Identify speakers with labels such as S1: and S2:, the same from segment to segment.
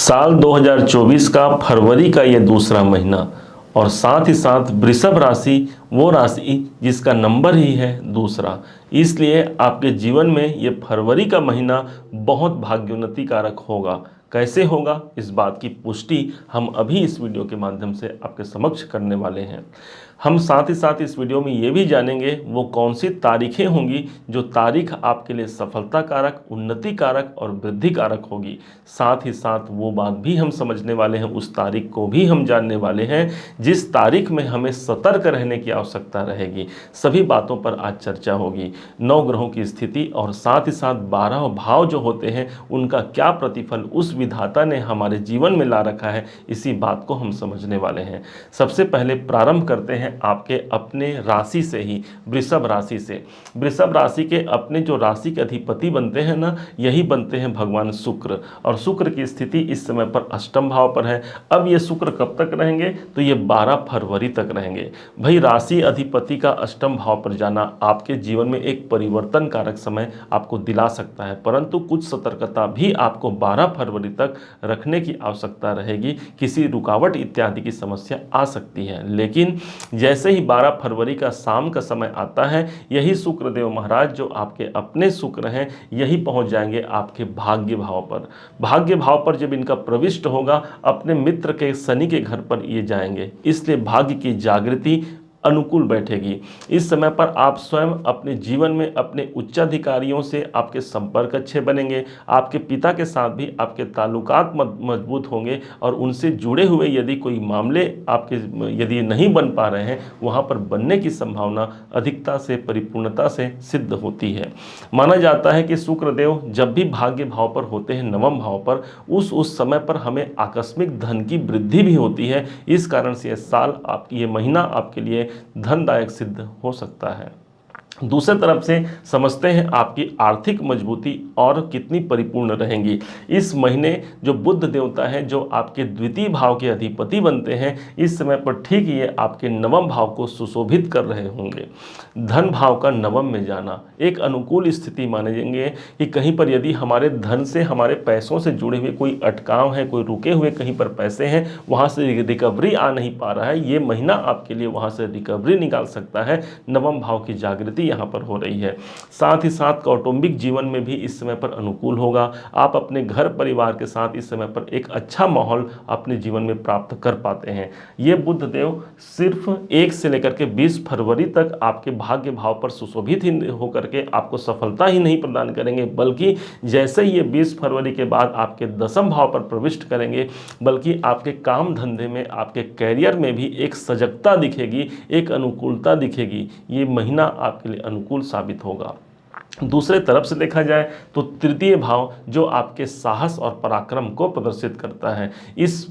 S1: साल 2024 का फरवरी का ये दूसरा महीना और साथ ही साथ वृषभ राशि वो राशि जिसका नंबर ही है दूसरा। इसलिए आपके जीवन में ये फरवरी का महीना बहुत भाग्योन्नति कारक होगा। कैसे होगा, इस बात की पुष्टि हम अभी इस वीडियो के माध्यम से आपके समक्ष करने वाले हैं। हम साथ ही साथ इस वीडियो में ये भी जानेंगे वो कौन सी तारीखें होंगी जो तारीख आपके लिए सफलता कारक, उन्नति कारक और वृद्धि कारक होगी। साथ ही साथ वो बात भी हम समझने वाले हैं, उस तारीख को भी हम जानने वाले हैं जिस तारीख में हमें सतर्क रहने की आवश्यकता रहेगी। सभी बातों पर आज चर्चा होगी। 9 ग्रहों की स्थिति और साथ ही साथ 12 भाव जो होते हैं उनका क्या प्रतिफल उस विधाता ने हमारे जीवन में ला रखा है, इसी बात को हम समझने वाले हैं। सबसे पहले प्रारंभ करते हैं आपके अपने राशि से ही, वृषभ राशि से। वृषभ राशि के अपने जो राशि के अधिपति बनते हैं ना, यही बनते हैं भगवान शुक्र। और शुक्र की स्थिति इस समय पर अष्टम भाव पर है। अब ये शुक्र कब तक रहेंगे, तो ये 12 फरवरी तक रहेंगे। भाई, राशि अधिपति का अष्टम भाव पर जाना आपके जीवन में एक परिवर्तन कारक समय आपको दिला सकता है, परंतु कुछ सतर्कता भी आपको 12 फरवरी तक रखने की आवश्यकता रहेगी। किसी रुकावट इत्यादि की समस्या आ सकती है, लेकिन जैसे ही 12 फरवरी का शाम का समय आता है, यही शुक्रदेव महाराज जो आपके अपने शुक्र हैं, यही पहुंच जाएंगे आपके भाग्य भाव पर। भाग्य भाव पर जब इनका प्रविष्ट होगा, अपने मित्र के शनि के घर पर ये जाएंगे, इसलिए भाग्य की जागृति अनुकूल बैठेगी। इस समय पर आप स्वयं अपने जीवन में अपने उच्चाधिकारियों से आपके संपर्क अच्छे बनेंगे। आपके पिता के साथ भी आपके ताल्लुकात मजबूत होंगे और उनसे जुड़े हुए यदि कोई मामले आपके यदि नहीं बन पा रहे हैं, वहाँ पर बनने की संभावना अधिकता से, परिपूर्णता से सिद्ध होती है। माना जाता है कि शुक्रदेव जब भी भाग्य भाव पर होते हैं, नवम भाव पर, उस समय पर हमें आकस्मिक धन की वृद्धि भी होती है। इस कारण से यह साल आपकी, ये महीना आपके लिए धनदायक सिद्ध हो सकता है। दूसरे तरफ से समझते हैं आपकी आर्थिक मजबूती और कितनी परिपूर्ण रहेंगी। इस महीने जो बुध देवता है, जो आपके द्वितीय भाव के अधिपति बनते हैं, इस समय पर ठीक ये आपके नवम भाव को सुशोभित कर रहे होंगे। धन भाव का नवम में जाना एक अनुकूल स्थिति मानेंगे कि कहीं पर यदि हमारे धन से, हमारे पैसों से जुड़े हुए कोई अटकाव है, कोई रुके हुए कहीं पर पैसे हैं, वहाँ से रिकवरी आ नहीं पा रहा है, ये महीना आपके लिए वहाँ से रिकवरी निकाल सकता है। नवम भाव की जागृति यहाँ पर हो रही है। साथ ही साथ कौटुंबिक जीवन में भी इस समय पर अनुकूल होगा। आप अपने घर परिवार के साथ इस समय पर एक अच्छा माहौल अपने जीवन में प्राप्त कर पाते हैं। ये बुध देव सिर्फ 1 से लेकर के 20 फरवरी तक आपके भाग्य भाव पर सुशोभित ही होकर के आपको सफलता ही नहीं प्रदान करेंगे, बल्कि जैसे ही ये 20 फरवरी के बाद आपके दसम भाव पर प्रविष्ट करेंगे, बल्कि आपके काम धंधे में, आपके कैरियर में भी एक सजगता दिखेगी, एक अनुकूलता दिखेगी। ये महीना आपके लिए अनुकूल साबित होगा। दूसरे तरफ से देखा जाए तो तृतीय भाव जो आपके साहस और पराक्रम को प्रदर्शित करता है, इस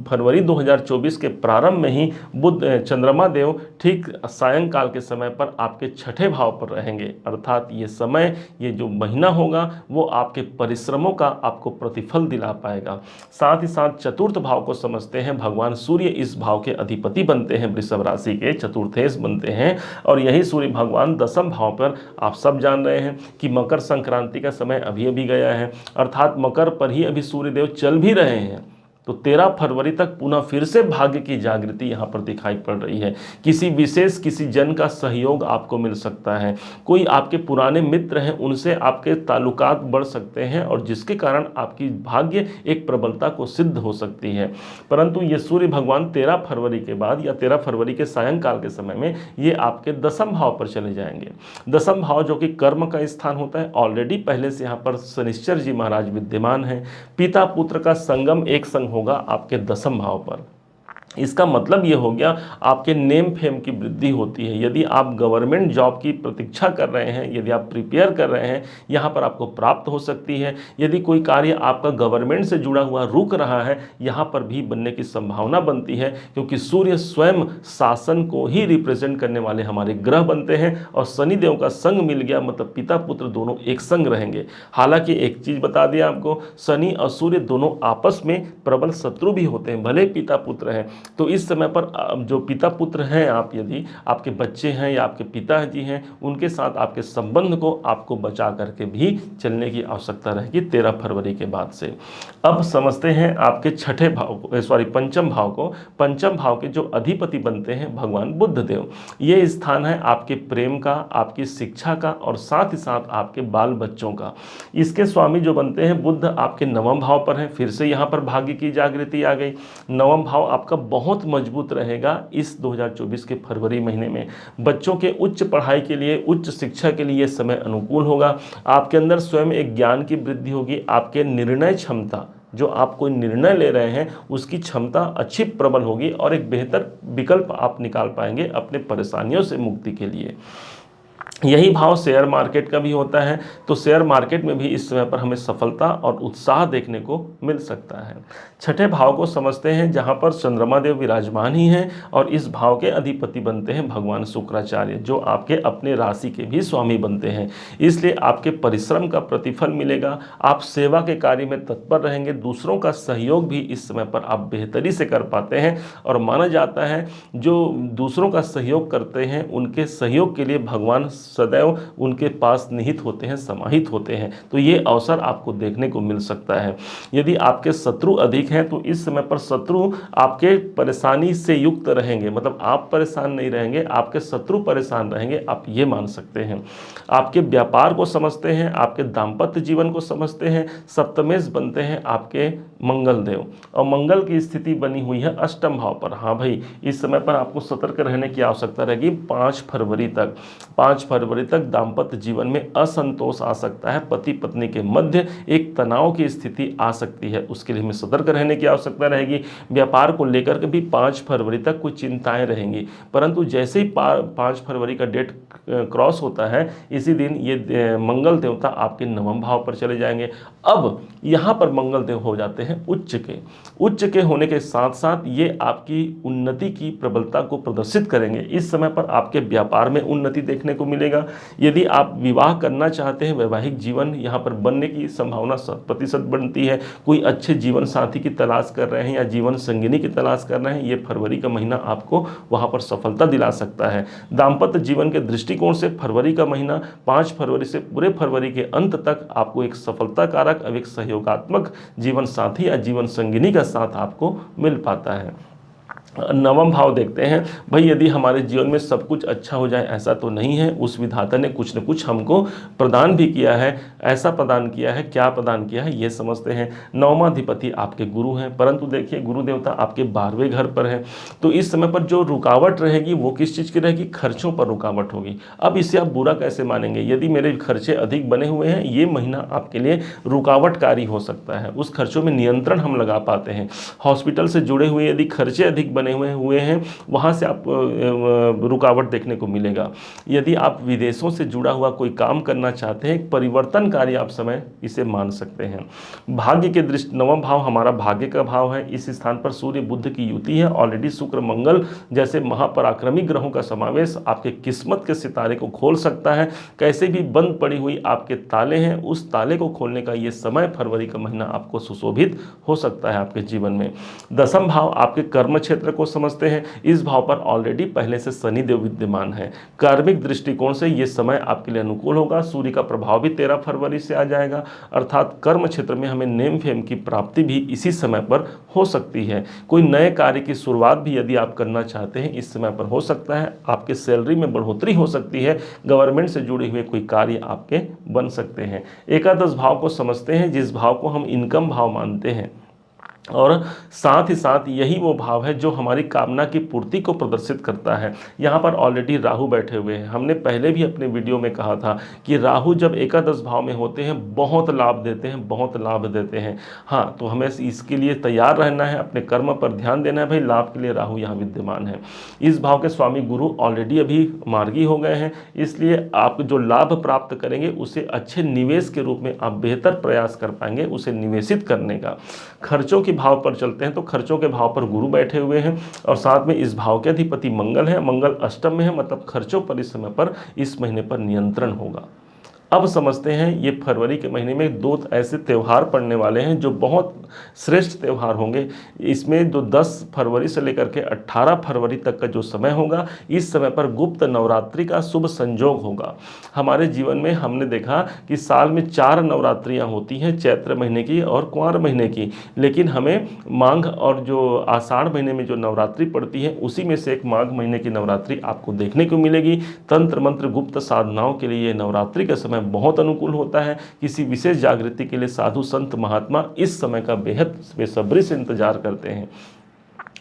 S1: फरवरी 2024 के प्रारंभ में ही बुध चंद्रमा देव ठीक सायंकाल के समय पर आपके छठे भाव पर रहेंगे। अर्थात ये समय, ये जो महीना होगा, वो आपके परिश्रमों का आपको प्रतिफल दिला पाएगा। साथ ही साथ चतुर्थ भाव को समझते हैं, भगवान सूर्य इस भाव के अधिपति बनते हैं, वृषभ राशि के चतुर्थेश बनते हैं, और यही सूर्य भगवान दसम भाव पर, आप सब जान रहे हैं कि मकर संक्रांति का समय अभी अभी गया है, अर्थात मकर पर ही अभी सूर्यदेव चल भी रहे हैं। तो 13 फरवरी तक पुनः फिर से भाग्य की जागृति यहाँ पर दिखाई पड़ रही है। किसी विशेष, किसी जन का सहयोग आपको मिल सकता है। कोई आपके पुराने मित्र हैं, उनसे आपके ताल्लुकात बढ़ सकते हैं, और जिसके कारण आपकी भाग्य एक प्रबलता को सिद्ध हो सकती है। परंतु ये सूर्य भगवान 13 फरवरी के बाद या 13 फरवरी के सायंकाल के समय में ये आपके दसम भाव पर चले जाएंगे। दसम भाव जो कि कर्म का स्थान होता है, ऑलरेडी पहले से यहाँ पर शनिश्चर जी महाराज विद्यमान हैं। पिता पुत्र का संगम एक संग होगा आपके दसम भाव पर। इसका मतलब ये हो गया आपके नेम फेम की वृद्धि होती है। यदि आप गवर्नमेंट जॉब की प्रतीक्षा कर रहे हैं, यदि आप प्रिपेयर कर रहे हैं, यहाँ पर आपको प्राप्त हो सकती है। यदि कोई कार्य आपका गवर्नमेंट से जुड़ा हुआ रुक रहा है, यहाँ पर भी बनने की संभावना बनती है, क्योंकि सूर्य स्वयं शासन को ही रिप्रेजेंट करने वाले हमारे ग्रह बनते हैं, और शनिदेव का संग मिल गया मतलब पिता पुत्र दोनों एक संग रहेंगे। हालांकि एक चीज़ बता दिया आपको, शनि और सूर्य दोनों आपस में प्रबल शत्रु भी होते हैं, भले पिता पुत्र हैं, तो इस समय पर जो पिता पुत्र हैं, आप यदि आपके बच्चे हैं या आपके पिताजी हैं, उनके साथ आपके संबंध को आपको बचा करके भी चलने की आवश्यकता रहेगी 13 फरवरी के बाद से। अब समझते हैं आपके छठे भाव को, सॉरी पंचम भाव को। पंचम भाव के जो अधिपति बनते हैं भगवान बुद्ध देव। ये स्थान है आपके प्रेम का, आपकी शिक्षा का और साथ ही साथ आपके बाल बच्चों का। इसके स्वामी जो बनते हैं बुद्ध आपके नवम भाव पर हैं। फिर से यहाँ पर भाग्य की जागृति आ गई। नवम भाव आपका बहुत मजबूत रहेगा इस 2024 के फरवरी महीने में। बच्चों के उच्च पढ़ाई के लिए, उच्च शिक्षा के लिए समय अनुकूल होगा। आपके अंदर स्वयं एक ज्ञान की वृद्धि होगी। आपके निर्णय क्षमता, जो आप कोई निर्णय ले रहे हैं उसकी क्षमता अच्छी प्रबल होगी और एक बेहतर विकल्प आप निकाल पाएंगे अपने परेशानियों से मुक्ति के लिए। यही भाव शेयर मार्केट का भी होता है, तो शेयर मार्केट में भी इस समय पर हमें सफलता और उत्साह देखने को मिल सकता है। छठे भाव को समझते हैं जहां पर चंद्रमा देव विराजमान ही हैं और इस भाव के अधिपति बनते हैं भगवान शुक्राचार्य, जो आपके अपने राशि के भी स्वामी बनते हैं। इसलिए आपके परिश्रम का प्रतिफल मिलेगा। आप सेवा के कार्य में तत्पर रहेंगे। दूसरों का सहयोग भी इस समय पर आप बेहतरी से कर पाते हैं और माना जाता है जो दूसरों का सहयोग करते हैं उनके सहयोग के लिए भगवान सदैव उनके पास निहित होते हैं, समाहित होते हैं। तो ये अवसर आपको देखने को मिल सकता है। यदि आपके शत्रु अधिक हैं तो इस समय पर शत्रु आपके परेशानी से युक्त रहेंगे, मतलब आप परेशान नहीं रहेंगे, आपके शत्रु परेशान रहेंगे, आप ये मान सकते हैं। आपके व्यापार को समझते हैं, आपके दाम्पत्य जीवन को समझते हैं। सप्तमेश बनते हैं आपके मंगल देव और मंगल की स्थिति बनी हुई है अष्टम भाव पर। हाँ भाई, इस समय पर आपको सतर्क रहने की आवश्यकता रहेगी। 5 फरवरी तक दाम्पत्य जीवन में असंतोष आ सकता है। पति पत्नी के मध्य एक तनाव की स्थिति आ सकती है, उसके लिए हमें सतर्क रहने की आवश्यकता रहेगी। व्यापार को लेकर के भी 5 फरवरी तक कुछ चिंताएं रहेंगी, परंतु जैसे ही 5 फरवरी का डेट क्रॉस होता है इसी दिन ये मंगल देवता आपके नवम भाव पर चले जाएंगे। अब यहाँ पर मंगल देव हो जाते हैं उच्च के होने के साथ साथ ये आपकी उन्नति की प्रबलता को प्रदर्शित करेंगे। इस समय पर आपके व्यापार में उन्नति देखने को मिलेगा। यदि आप विवाह करना चाहते हैं, वैवाहिक जीवन यहाँ पर बनने की संभावना 100% बनती है। कोई अच्छे जीवन साथी की तलाश कर रहे हैं या जीवन संगिनी की तलाश कर रहे हैं, ये फरवरी का महीना आपको वहाँ पर सफलता दिला सकता है। दाम्पत्य जीवन के दृष्टिकोण से फरवरी का महीना 5 फरवरी से पूरे फरवरी के अंत तक आपको एक सफलता कारक, एक सहयोगात्मक जीवन साथी या जीवन संगिनी का साथ आपको मिल पाता है। नवम भाव देखते हैं। भाई यदि हमारे जीवन में सब कुछ अच्छा हो जाए ऐसा तो नहीं है, उस विधाता ने कुछ न कुछ हमको प्रदान भी किया है। ऐसा प्रदान किया है, क्या प्रदान किया है ये समझते हैं। नवमाधिपति आपके गुरु हैं, परंतु देखिए गुरु देवता आपके 12वें घर पर है, तो इस समय पर जो रुकावट रहेगी वो किस चीज़ की रहेगी? खर्चों पर रुकावट होगी। अब इसे आप बुरा कैसे मानेंगे? यदि मेरे खर्चे अधिक बने हुए हैं, ये महीना आपके लिए रुकावटकारी हो सकता है। उस खर्चों में नियंत्रण हम लगा पाते हैं। हॉस्पिटल से जुड़े हुए यदि खर्चे अधिक बने हुए हैं, वहाँ से आप रुकावट देखने को मिलेगा। यदि आप विदेशों से जुड़ा हुआ कोई काम करना चाहते हैं, एक परिवर्तनकारी आप समय इसे मान सकते हैं। भाग्य के दृष्टि नवम भाव हमारा भाग्य का भाव है। इस स्थान पर सूर्य बुध की युति है। ऑलरेडी शुक्र मंगल जैसे महापराक्रमी ग्रहों का समावेश आपके किस्मत के सितारे को खोल सकता है। कैसे भी बंद पड़ी हुई आपके ताले हैं, उस ताले को खोलने का ये समय फरवरी का महीना आपको सुशोभित हो सकता है आपके जीवन में। दसम भाव आपके कर्म क्षेत्र को समझते हैं। इस भाव पर ऑलरेडी पहले से शनि देव विद्यमान है। कार्मिक दृष्टिकोण से यह समय आपके लिए अनुकूल होगा। सूर्य का प्रभाव भी 13 फरवरी से आ जाएगा, अर्थात कर्म क्षेत्र में हमें नेम फेम की प्राप्ति भी इसी समय पर हो सकती है। कोई नए कार्य की शुरुआत भी यदि आप करना चाहते हैं इस समय पर हो सकता है। आपके सैलरी में बढ़ोतरी हो सकती है। गवर्नमेंट से जुड़े हुए कोई कार्य आपके बन सकते हैं। एकादश भाव को समझते हैं, जिस भाव को हम इनकम भाव मानते हैं, और साथ ही साथ यही वो भाव है जो हमारी कामना की पूर्ति को प्रदर्शित करता है। यहाँ पर ऑलरेडी राहु बैठे हुए हैं। हमने पहले भी अपने वीडियो में कहा था कि राहु जब एकादश भाव में होते हैं बहुत लाभ देते हैं, बहुत लाभ देते हैं। हाँ, तो हमें इसके लिए तैयार रहना है, अपने कर्म पर ध्यान देना है। भाई लाभ के लिए राहु यहाँ विद्यमान है। इस भाव के स्वामी गुरु ऑलरेडी अभी मार्गी हो गए हैं, इसलिए आप जो लाभ प्राप्त करेंगे उसे अच्छे निवेश के रूप में आप बेहतर प्रयास कर पाएंगे उसे निवेशित करने का। खर्चों की भाव पर चलते हैं तो खर्चों के भाव पर गुरु बैठे हुए हैं और साथ में इस भाव के अधिपति मंगल है। मंगल अष्टम में है, मतलब खर्चों पर इस समय पर इस महीने पर नियंत्रण होगा। अब समझते हैं ये फरवरी के महीने में 2 ऐसे त्यौहार पड़ने वाले हैं जो बहुत श्रेष्ठ त्यौहार होंगे। इसमें जो 10 फरवरी से लेकर के 18 फरवरी तक का जो समय होगा, इस समय पर गुप्त नवरात्रि का शुभ संयोग होगा। हमारे जीवन में हमने देखा कि साल में 4 नवरात्रियां होती हैं, चैत्र महीने की और कुंवार महीने की, लेकिन हमें माघ और जो आषाढ़ महीने में जो नवरात्रि पड़ती है उसी में से एक माघ महीने की नवरात्रि आपको देखने को मिलेगी। तंत्र मंत्र गुप्त साधनाओं के लिए ये नवरात्रि का समय बहुत अनुकूल होता है। किसी विशेष जागृति के लिए साधु संत महात्मा इस समय का बेहद बेसब्री से इंतजार करते हैं।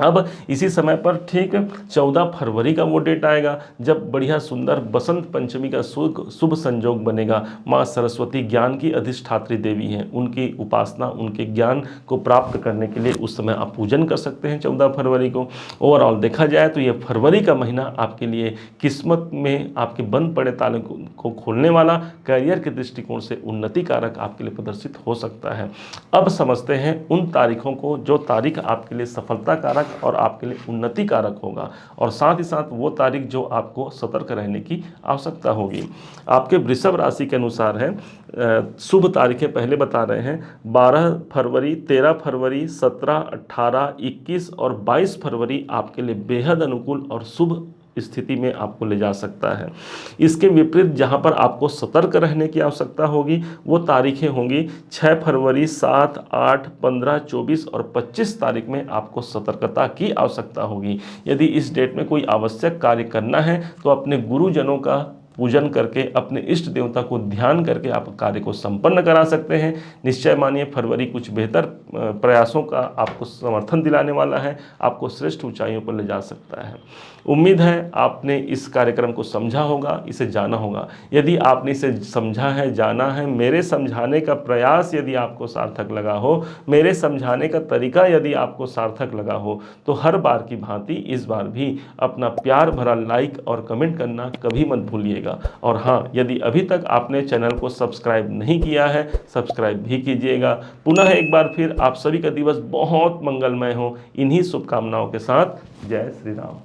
S1: अब इसी समय पर ठीक 14 फरवरी का वो डेट आएगा जब बढ़िया सुंदर बसंत पंचमी का शुभ संयोग बनेगा। माँ सरस्वती ज्ञान की अधिष्ठात्री देवी हैं, उनकी उपासना, उनके ज्ञान को प्राप्त करने के लिए उस समय आप पूजन कर सकते हैं 14 फरवरी को। ओवरऑल देखा जाए तो ये फरवरी का महीना आपके लिए किस्मत में आपके बंद पड़े ताले को खोलने वाला, करियर के दृष्टिकोण से उन्नति कारक आपके लिए प्रदर्शित हो सकता है। अब समझते हैं उन तारीखों को जो तारीख आपके लिए सफलता कारक और आपके लिए उन्नति कारक होगा, और साथ ही साथ वो तारीख जो आपको सतर्क रहने की आवश्यकता होगी। आपके वृषभ राशि के अनुसार है, शुभ तारीखें पहले बता रहे हैं, 12 फरवरी, 13 फरवरी, 17, 18, 21 और 22 फरवरी आपके लिए बेहद अनुकूल और शुभ स्थिति में आपको ले जा सकता है। इसके विपरीत जहां पर आपको सतर्क रहने की आवश्यकता होगी वो तारीखें होंगी 6 फरवरी, 7, 8, 15, 24 और 25 तारीख में आपको सतर्कता की आवश्यकता होगी। यदि इस डेट में कोई आवश्यक कार्य करना है तो अपने गुरुजनों का पूजन करके, अपने इष्ट देवता को ध्यान करके आप कार्य को संपन्न करा सकते हैं। निश्चय मानिए फरवरी कुछ बेहतर प्रयासों का आपको समर्थन दिलाने वाला है, आपको श्रेष्ठ ऊंचाइयों पर ले जा सकता है। उम्मीद है आपने इस कार्यक्रम को समझा होगा, इसे जाना होगा। यदि आपने इसे समझा है, जाना है, मेरे समझाने का प्रयास यदि आपको सार्थक लगा हो, मेरे समझाने का तरीका यदि आपको सार्थक लगा हो, तो हर बार की भांति इस बार भी अपना प्यार भरा लाइक और कमेंट करना कभी मत भूलिएगा। और हाँ, यदि अभी तक आपने चैनल को सब्सक्राइब नहीं किया है, सब्सक्राइब भी कीजिएगा। पुनः एक बार फिर आप सभी का दिवस बहुत मंगलमय हो, इन्हीं शुभकामनाओं के साथ जय श्री राम।